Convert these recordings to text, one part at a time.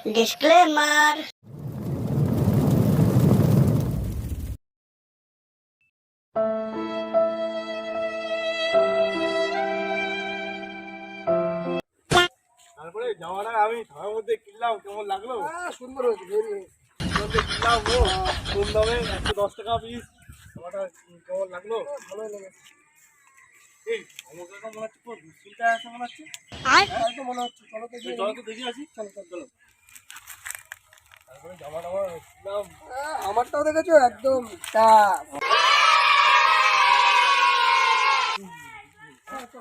Disclaimer. তারপরে যাওয়ার আগে আমি ধাবার মধ্যে কিনলাম, কেমন লাগলো? সুন্দর হয়েছে, কিনলাম ও কম দামে 110 টাকা পিস। খাবারটা কেমন লাগলো? ভালোই লেগেছে। এই আমার কাকা মনে হচ্ছে পুরো দুশ্চিন্তা আছে মনে হচ্ছে। তাই তো মনে হচ্ছে। চলো তো চলো তো দেখি আসি। চলো চলো চলো। তারপরে জামা টামা কিনলাম। আমারটাও দেখেছো একদম টাপ।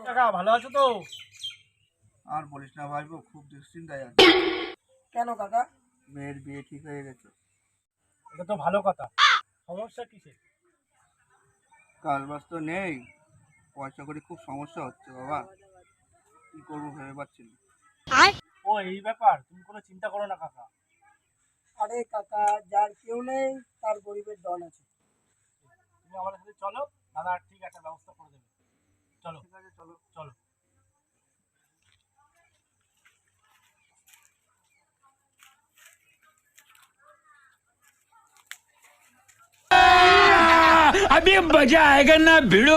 কাকা ভালো আছো তো? আর বলিস না ভাইবো, খুব দুশ্চিন্তায় আছে। কেন কাকা? মেয়ের বিয়ে ঠিক হয়ে গেছে। এটা তো ভালো কথা। সমস্যা কিসে? কাজবাজ তো নেই, পয়সা করে খুব সমস্যা হচ্ছে বাবা, কি করবো ভেবে পাচ্ছি না। ও এই ব্যাপার, তুমি কোনো চিন্তা করো না কাকা। আরে কাকা, যার কেউ নেই তার গরিবের দল আছে। তুমি আমাদের সাথে চলো, দাদা ঠিক একটা ব্যবস্থা করে দেবে। চলো ঠিক আছে চলো। চলো। अभी मजा आएगा ना भिड़ो।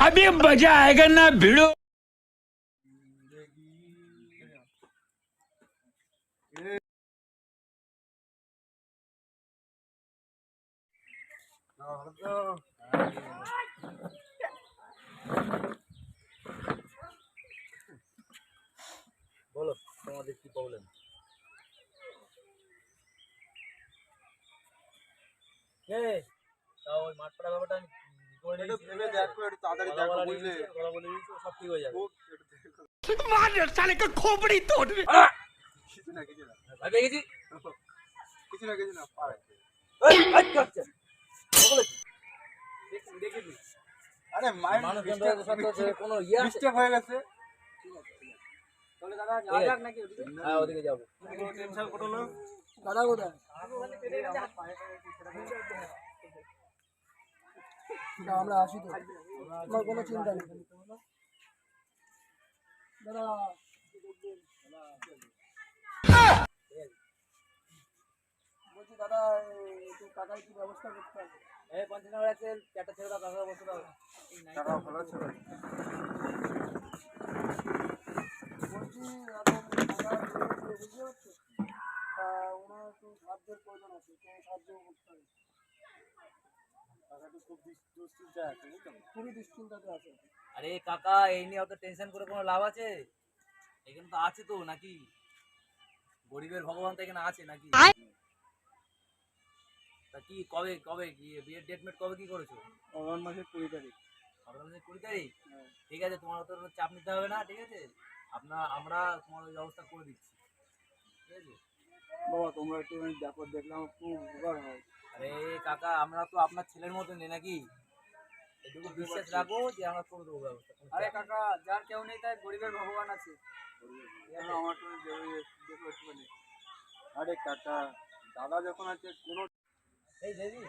अभी मजा आएगा ना भिड़ो। বলো তোমাদের কি প্রবলেম? তাও ওই মাঠপাড়া ব্যাপারটা আমি করে নিয়েছি। ভেবে দেখো, একটু তাড়াতাড়ি দেখো বুঝলে। কথা বলে দিয়েছি, সব ঠিক হয়ে যাবে। मार साले का खोपड़ी तोड़। কিছু না কিছু না ভাই পেয়ে গেছি। কিছু না কিছু না পারে। দেখেছি আরে মাইন্ড মানুষজন রয়েছে সব তো কোনো ইয়ে আছে? মিস্টেক হয়ে গেছে। তাহলে দাদা যাওয়া যাক নাকি ওদিকে? হ্যাঁ ওদিকে যাবো। কোনো টেনশন করো না। দাদা কোথায়? না, আমরা আসি তো, আমার কোনো চিন্তা নেই। দাদা বলছি দাদা, একটু টাকার কি ব্যবস্থা করতে হবে? এই 50 টাকা আছে, চারটা ছেড়ে দাও, কাকা বসে দাও। টাকা ভালো ছিল। বলছি এখন দাদা বুঝতে পারছো, তা ওনার একটু সাহায্যের প্রয়োজন আছে, তো সাহায্য করতে হবে। টাকাটা খুব দুশ্চিন্তা আছে, বুঝছো? খুবই দুশ্চিন্তাতে আছে। আরে কাকা, এই নিয়ে অত টেনশন করে কোনো লাভ আছে? এখানে তো আছে তো নাকি? গরিবের ভগবান তো এখানে আছে নাকি? তা কি কবে কবে কি বিয়ের ডেট মেট কবে কি করেছো? অগ্রহণ মাসের 20 তারিখ। আপনার 20 তারিখ? ঠিক আছে, তোমার অত চাপ নিতে হবে না, ঠিক আছে? আমরা তোমার ওই ব্যবস্থা করে দিচ্ছি, ঠিক আছে? বাবা তোমরা একটু দেখো, দেখলাম খুব উপকার হয়। আরে কাকা, আমরা তো আপনার ছেলের মতো নেই নাকি? এটুকু বিশ্বাস রাখো যে আমরা করে দেবো ব্যবস্থা। আরে কাকা, যার কেউ নেই তার গরিবের ভগবান আছে। আমার তো দেখো একটুখানি। আরে কাকা, দাদা যখন আছে কোনো এই দিদি,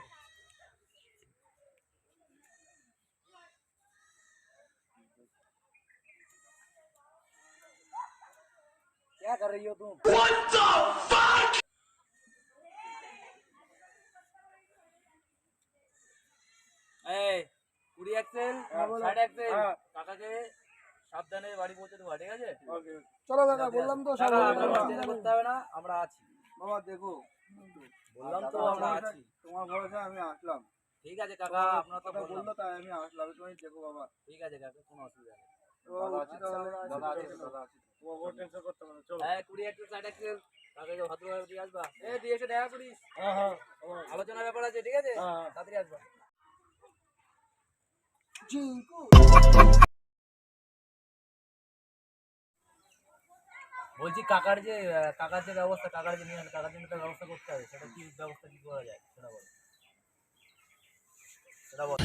क्या कर रही हो तुम? এই 20 এক্সেল, 60 এক্সেল, কাকাকে সাবধানে বাড়ি পৌঁছে দেবো, ঠিক আছে? চলো কাকা, বললাম তো সব কাকা, হয়ে আপনার যাবে। চিন্তা করতে হবে না, আমরা আছি। বাবা দেখো, বললাম তো আমরা আছি। তোমার ভরসা আমি আসলাম। ঠিক আছে কাকা, আপনার তো কথা বললাম। বললো তাই আমি আসলাম। তুমি দেখো বাবা। ঠিক আছে কাকা, কোনো অসুবিধা নেই। দাদা আছি তাহলে। দাদা আছে, দাদা আছি। তোমার কোনো টেনশন করতে হবে না, চলো। হ্যাঁ 20 এক্সেল, 60 এক্সেল, কাকাকে ভদ্রভাবে দিয়ে আসবা। দিয়ে এসে দেখা করিস, হ্যাঁ হ্যাঁ আলোচনার ব্যাপার আছে, ঠিক আছে? হ্যাঁ। তাড়াতাড়ি আসবা। জিঙ্কু, বলছি কাকার যে ব্যবস্থা, কাকার যে নিয়ে কাকার জন্য তো ব্যবস্থা করতে হবে, সেটা কি ব্যবস্থা কি করা যায় সেটা বলো। সেটা বল।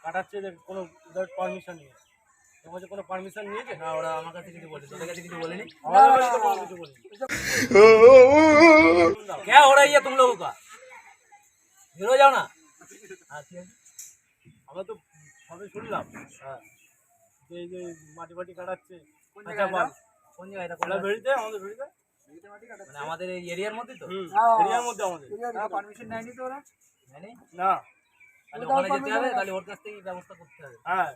কাটাচ্ছে যে কোনো পারমিশন নিয়ে, তোমার কাছে কোনো পারমিশন নিয়েছে? না, ওরা আমার কাছে কিছু বলেছে, তোদের কাছে কিছু বলেনি? আমাদের কাছে তো কোনো কিছু বলিনি। क्या हो रहा है ये तुम लोगों का? हिरो जाओ ना। हाँ, ठीक है। আমরা তো সবে শুনলাম हाँ, যে এই যে মাটি ফাটি কাটাচ্ছে কোন আচ্ছা, জায়গায় বল। এটা? কোন জায়গায় এটা? কোন ওরা বেরিতে আমাদের বেরিতে মানে আমাদের এই এরিয়ার মধ্যে তো? এরিয়ার মধ্যে আমাদের পারমিশন নেয়নি তো ওরা? নেয়নি? না। তাহলে ওখানে যেতে হবে, তাহলে ওর কাছ থেকেই ব্যবস্থা করতে হবে। হ্যাঁ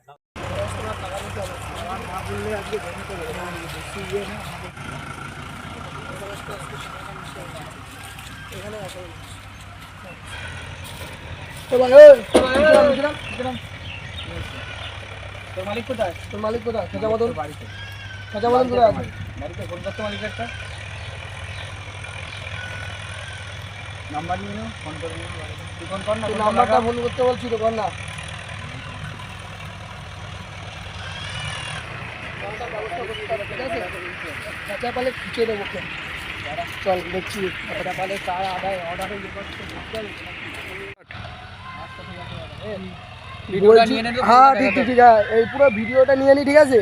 তোর মালিক কোথায়? খেঁচা মদন কোথায় আছে? বাড়িতে ফোন করতে মালিকের একটা নাম্বার নিয়ে নাও, ফোন করে নিও। তুই ফোন কর না, তোর নাম্বারটা ফোন করতে বলছি তো, কর না। খেঁচা পালে খিচিয়ে দেবো ওকে। চল দেখছি খেঁচা পালে তার আদায় অর্ডারে বলছি। হ্যাঁ ঠিক ঠিক ঠিক, হ্যাঁ এই পুরো ভিডিওটা নিয়ে নি, ঠিক আছে?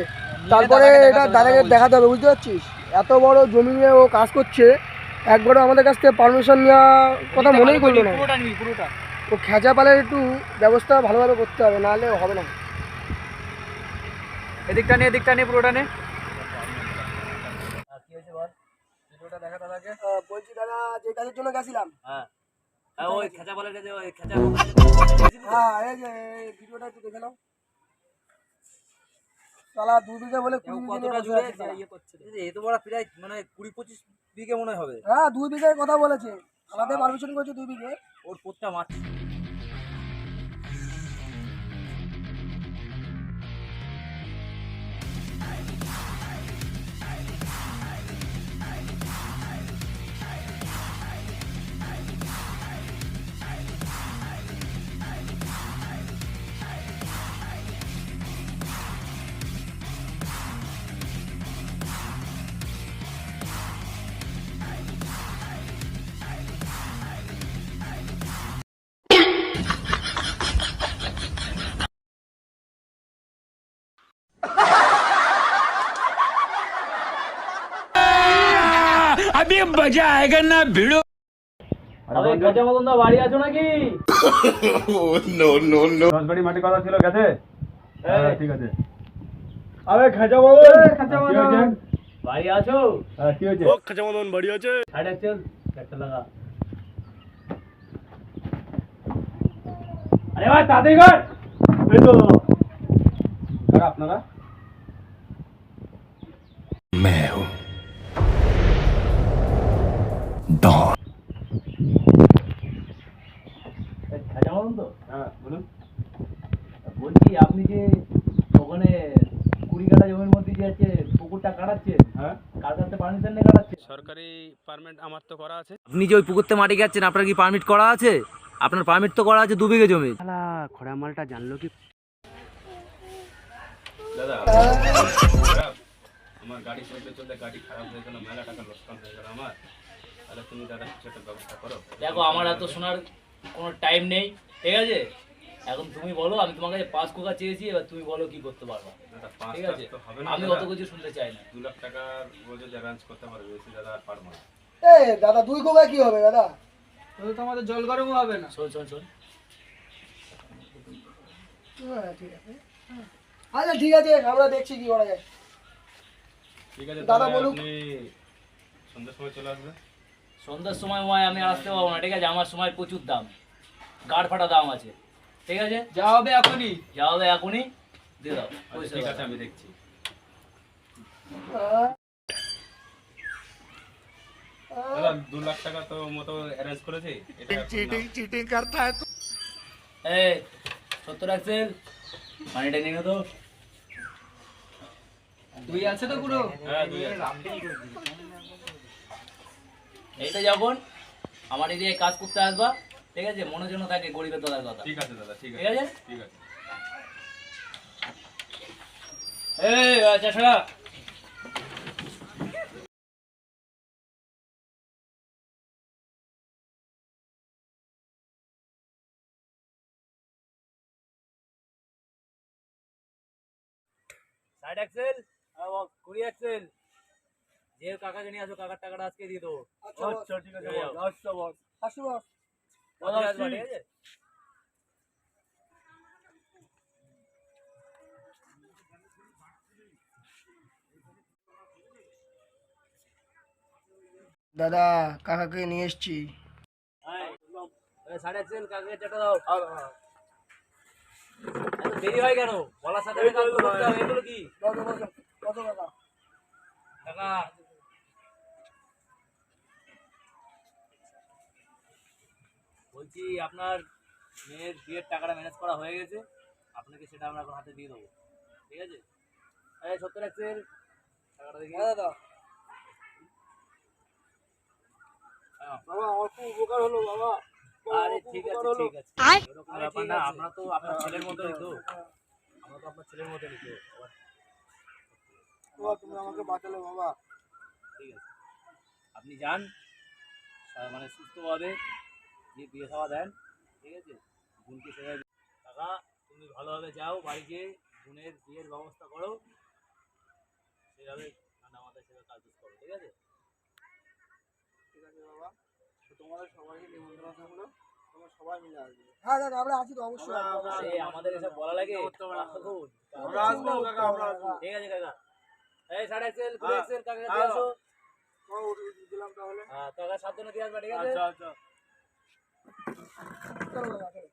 তারপরে এটা দাদাকে দেখাতে হবে, বুঝতে পারছিস? এত বড় জমি নিয়ে ও কাজ করছে, একবারও আমাদের কাছ থেকে পারমিশন নেওয়ার কথা মনেই করলো না। পুরোটা ও খেঁচা পালের একটু ব্যবস্থা ভালোভাবে করতে হবে, নাহলে হবে না। এদিকটা নিয়ে পুরোটা নে। কি হয়েছে বল, ভিডিওটা দেখা দাদাকে। বলছি দাদা, যে কাজের জন্য গেছিলাম, হ্যাঁ, ওই খেঁচা বলে যে ওই খেঁচা হ্যাঁ এই যে এই ভিডিওটা একটু দেখে নাও। সালা 2 বিঘা বলে 20 বিঘা নিয়ে কতটা বসে জুড়ে আছে সালা। ইয়ে করছে, এই তো বড় প্রায় মানে 20-25 বিঘে মনে হবে। হ্যাঁ 2 বিঘার কথা বলেছে, আমাদের পারমিশন করেছে 2 বিঘে। ওর পোতটা মাছ अभी मजा आएगा ना भिड़ो। আরে খেঁচা মতন দা বাড়ি আছো নাকি? দশবাড়ি মাটি কথা ছিল গেছে। হ্যাঁ ঠিক আছে। আরে খাজা মদন, কি হয়েছে? বাড়ি আছো? কি হয়েছে? ও খাজা মদন বাড়ি আছে। সাইডে চল, একটা লাগা। আরে ভাই তাড়াতাড়ি কর। এই তো কারা আপনারা? খেঁচা মতন তো? হ্যাঁ বলুন। বলছি আপনি যে ওখানে 20 কাঠা জমির মধ্যে যে আছে পুকুরটা কাটাচ্ছেন, হ্যাঁ কার কাছে পারমিশন নিয়ে কাটাচ্ছেন? সরকারি পারমিট আমার তো করা আছে। আপনি যে ওই পুকুরতে মাটি কাটছেন, আপনার কি পারমিট করা আছে? আপনার পারমিট তো করা আছে 2 বিঘে জমি। দাদা আমার গাড়ি চলতে চলতে গাড়ি খারাপ হয়ে গেল, মেলা টাকা লোকসান হয়ে গেল আমার। তাহলে তুমি দাদা কিছু একটা ব্যবস্থা করো। দেখো আমার এত শোনার কোনো টাইম নেই, ঠিক আছে? এখন তুমি বলো, আমি তোমার কাছে 5 কোকা চেয়েছি, এবার তুমি বলো কি করতে পারবা। দাদা ঠিক আছে, তো হবে না, আমি অত কিছু শুনতে চাই না। 2 লাখ টাকার রোজ অ্যারেঞ্জ করতে পারবে, বেশি দাদা আর পারবো না। এ দাদা 2 কোগায় কি হবে দাদা? তো আমাদের জল গরমও হবে না। শোন শোন শোন, হ্যাঁ ঠিক আছে, আচ্ছা ঠিক আছে, আমরা দেখছি কি করা যায়। ঠিক আছে দাদা দাদা বলুক। আপনি সন্ধ্যার সময় চলে আসবে। সন্ধ্যার সময় আমি আসতে পারবো না, ঠিক আছে? আমার সময় প্রচুর দাম, গাড় ফাটা দাম আছে, ঠিক আছে? যা হবে এখনই দিয়ে দাও। আচ্ছা, ঠিক আছে আমি দেখছি। দাদা 2 লাখ টাকা তো মতো অ্যারেঞ্জ করেছি। এটা চিটিং করতা है तू। এই 70 রাখছেন, পানিটা নিয়ে তো 2 আছে তো পুরো। হ্যাঁ 2 আছে। এইটা যখন আমার এদিকে কাজ করতে আসবা, ঠিক আছে? মনে যেন থাকে গরিবের দাদার কথা। ঠিক আছে দাদা, ঠিক ঠিক আছে আছে? ঠিক আছে। এই আচ্ছা 60 এক্সেল 20 এক্সেল যে কাকাকে নিয়ে আসো, কাকার টাকাটা আজকে দিয়ে দেবো। আচ্ছা ঠিক আছে বস, আচ্ছা বস। আসি বস। তাড়াতাড়ি আসবা, ঠিক আছে? দাদা কাকাকে নিয়ে এসছি। হ্যাঁ 60 এক্সেল কাকাকে চাটা দাও। এত দেরি হয় কেন? বলার সাথে সাথে কাজ করতে হবে। এগুলো কি কত কত কত টাকা? টাকা? বলছি আপনার মেয়ের বিয়ের টাকাটা ম্যানেজ করা হয়ে গেছে, আপনাকে সেটা আমরা এখন হাতে দিয়ে দেবো, ঠিক আছে? এই 70 এক্সেল টাকাটা দেখি। দাদা হ্যাঁ। বাবা আমার খুব উপকার হলো বাবা। আরে ঠিক আছে ঠিক আছে, এরকম ব্যাপার না। আমরা তো আপনার ছেলের মতোই তো, আমরা তো আপনার ছেলের মতোই তো। বাবা তুমি আমাকে বাঁচালে বাবা। ঠিক আছে, আপনি যান, মানে সুস্থভাবে দিয়ে বিয়ে খাওয়া দেন, ঠিক আছে? বোনকে সেভাবে টাকা তুমি ভালোভাবে যাও, বাড়ি গিয়ে বোনের বিয়ের ব্যবস্থা করো, সেভাবে ঠান্ডা মাথায় সেভাবে কাজ করো, ঠিক আছে? ঠিক আছে বাবা, তো তোমাদের সবাইকে নিমন্ত্রণ থাকলো, তোমরা সবাই মিলে আসবে। হ্যাঁ দাদা আমরা আছি তো অবশ্যই আসবো, অবশ্যই। এই আমাদের এসব বলা লাগে? আমরা আসবো কাকা, আমরা আসবো। ঠিক আছে কাকা। এই 60 এক্সেল 20 এক্সেল কাকা দিয়ে আসো। দিলাম তাহলে। হ্যাঁ কাকা সাবধানে দিয়ে আসবা, ঠিক আছে? আচ্ছা আচ্ছা। চলো দাদা চলো।